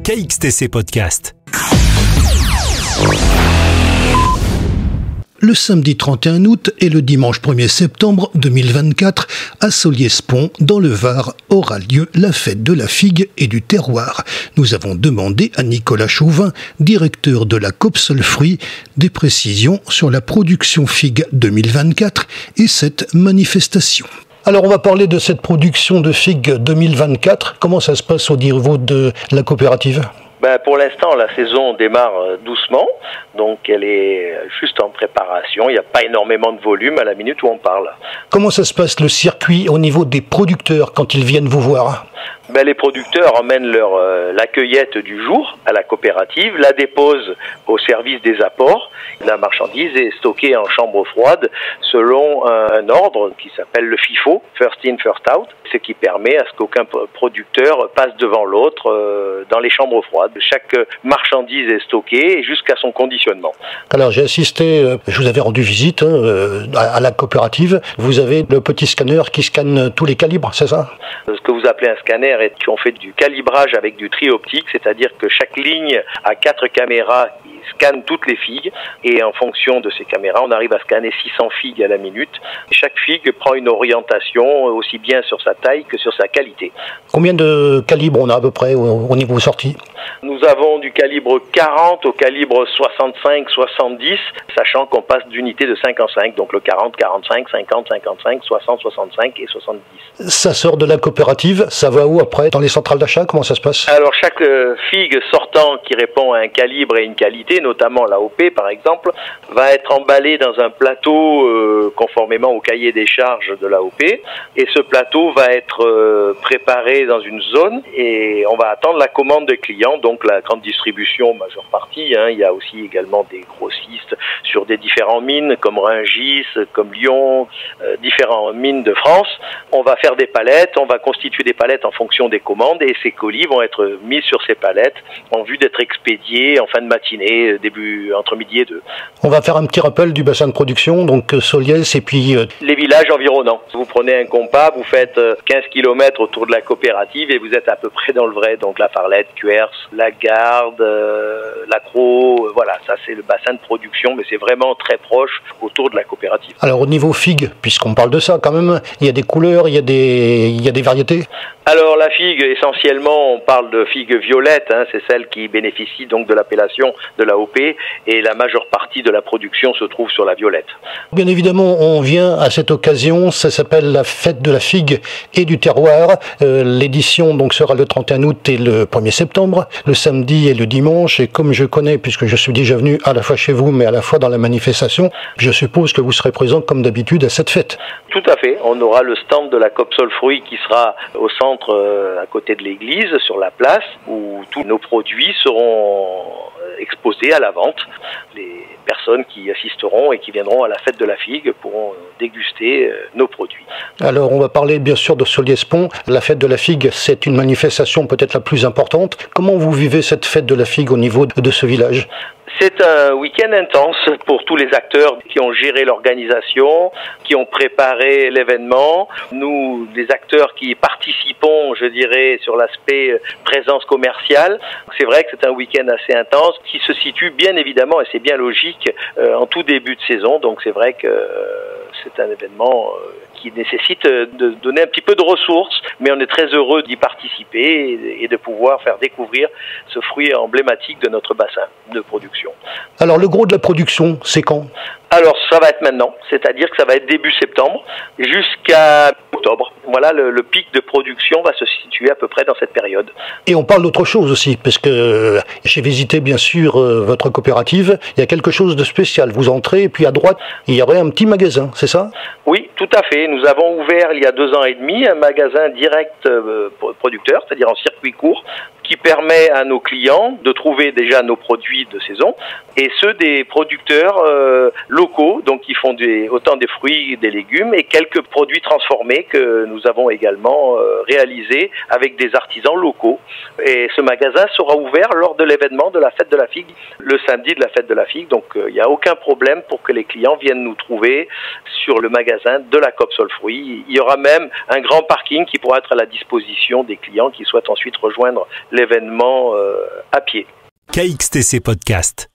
KXTC Podcast. Le samedi 31 août et le dimanche 1er septembre 2024, à Solliès-Pont, dans le Var, aura lieu la fête de la figue et du terroir. Nous avons demandé à Nicolas Chauvin, directeur de la Copsol Fruits, des précisions sur la production figue 2024 et cette manifestation. Alors on va parler de cette production de figues 2024. Comment ça se passe au niveau de la coopérative ? Pour l'instant, la saison démarre doucement, donc elle est juste en préparation. Il n'y a pas énormément de volume à la minute où on parle. Comment ça se passe le circuit au niveau des producteurs quand ils viennent vous voir ? Les producteurs emmènent la cueillette du jour à la coopérative, la déposent au service des apports. La marchandise est stockée en chambre froide selon un ordre qui s'appelle le FIFO, First In, First Out, ce qui permet à ce qu'aucun producteur passe devant l'autre dans les chambres froides. Chaque marchandise est stockée jusqu'à son conditionnement. Alors j'ai assisté, je vous avais rendu visite à la coopérative. Vous avez le petit scanner qui scanne tous les calibres, c'est ça ? Ce que vous appelez un scanner est qu'on fait du calibrage avec du tri optique, c'est-à-dire que chaque ligne a 4 caméras qui scannent toutes les figues et en fonction de ces caméras, on arrive à scanner 600 figues à la minute. Chaque figue prend une orientation aussi bien sur sa taille que sur sa qualité. Combien de calibres on a à peu près au niveau sortie ? Nous avons du calibre 40 au calibre 65-70, sachant qu'on passe d'unité de 5 en 5, donc le 40, 45, 50, 55, 60, 65 et 70. Ça sort de la coopérative, ça va où après ? Dans les centrales d'achat, comment ça se passe ? Alors chaque figue sortant qui répond à un calibre et une qualité, notamment l'AOP par exemple, va être emballée dans un plateau conformément au cahier des charges de l'AOP, et ce plateau va être préparé dans une zone et on va attendre la commande des clients, donc la grande distribution majeure partie, il y a aussi également des grossistes sur des différentes mines comme Rungis, comme Lyon, différentes mines de France. On va faire des palettes, on va constituer des palettes en fonction des commandes et ces colis vont être mis sur ces palettes en vue d'être expédiés en fin de matinée, début entre midi et 2. On va faire un petit rappel du bassin de production, donc Solliès et puis... Les villages environnants. Vous prenez un compas, vous faites 15 km autour de la coopérative et vous êtes à peu près dans le vrai, donc La Farlette, Cuers, La Garde, Lacroix, voilà, ça c'est le bassin de production, mais c'est vraiment très proche autour de la coopérative. Alors au niveau figue, puisqu'on parle de ça quand même, il y a des couleurs, il y a des variétés. Alors la figue, essentiellement, on parle de figue violette, c'est celle qui bénéficie donc de l'appellation de l'AOP et la majeure partie de la production se trouve sur la violette. Bien évidemment, on vient à cette occasion, ça s'appelle la fête de la figue et du terroir. L'édition donc sera le 31 août et le 1er septembre, le samedi et le dimanche. Et comme je connais, puisque je suis déjà venu à la fois chez vous, mais à la fois dans la manifestation, je suppose que vous serez présent comme d'habitude à cette fête. Tout à fait. On aura le stand de la Copsol Fruits qui sera au centre à côté de l'église, sur la place, où tous nos produits seront exposés à la vente. Les personnes qui assisteront et qui viendront à la fête de la figue pourront déguster nos produits. Alors on va parler bien sûr de Solliès-Pont. La fête de la figue, c'est une manifestation peut-être la plus importante. Comment vous vivez cette fête de la figue au niveau de ce village ? C'est un week-end intense pour tous les acteurs qui ont géré l'organisation, qui ont préparé l'événement. Nous, les acteurs qui participons, je dirais, sur l'aspect présence commerciale, c'est vrai que c'est un week-end assez intense qui se situe bien évidemment, et c'est bien logique, en tout début de saison. Donc c'est vrai que c'est un événement qui nécessite de donner un petit peu de ressources, mais on est très heureux d'y participer et de pouvoir faire découvrir ce fruit emblématique de notre bassin de production. Alors le gros de la production, c'est quand ? Alors ça va être maintenant, c'est-à-dire que ça va être début septembre jusqu'à octobre. Voilà, le pic de production va se situer à peu près dans cette période. Et on parle d'autre chose aussi, parce que j'ai visité bien sûr votre coopérative, il y a quelque chose de spécial. Vous entrez et puis à droite, il y aurait un petit magasin, c'est ça ? Oui, tout à fait. Nous avons ouvert il y a 2 ans et demi un magasin direct producteur, c'est-à-dire en circuit court, qui permet à nos clients de trouver déjà nos produits de saison et ceux des producteurs locaux, donc qui font autant des fruits et des légumes et quelques produits transformés que nous avons également réalisés avec des artisans locaux. Et ce magasin sera ouvert lors de l'événement de la fête de la figue, le samedi de la fête de la figue, donc il n'y a aucun problème pour que les clients viennent nous trouver sur le magasin de la Copsol Fruits. Il y aura même un grand parking qui pourra être à la disposition des clients qui souhaitent ensuite rejoindre l'événement à pied. KXTC Podcast.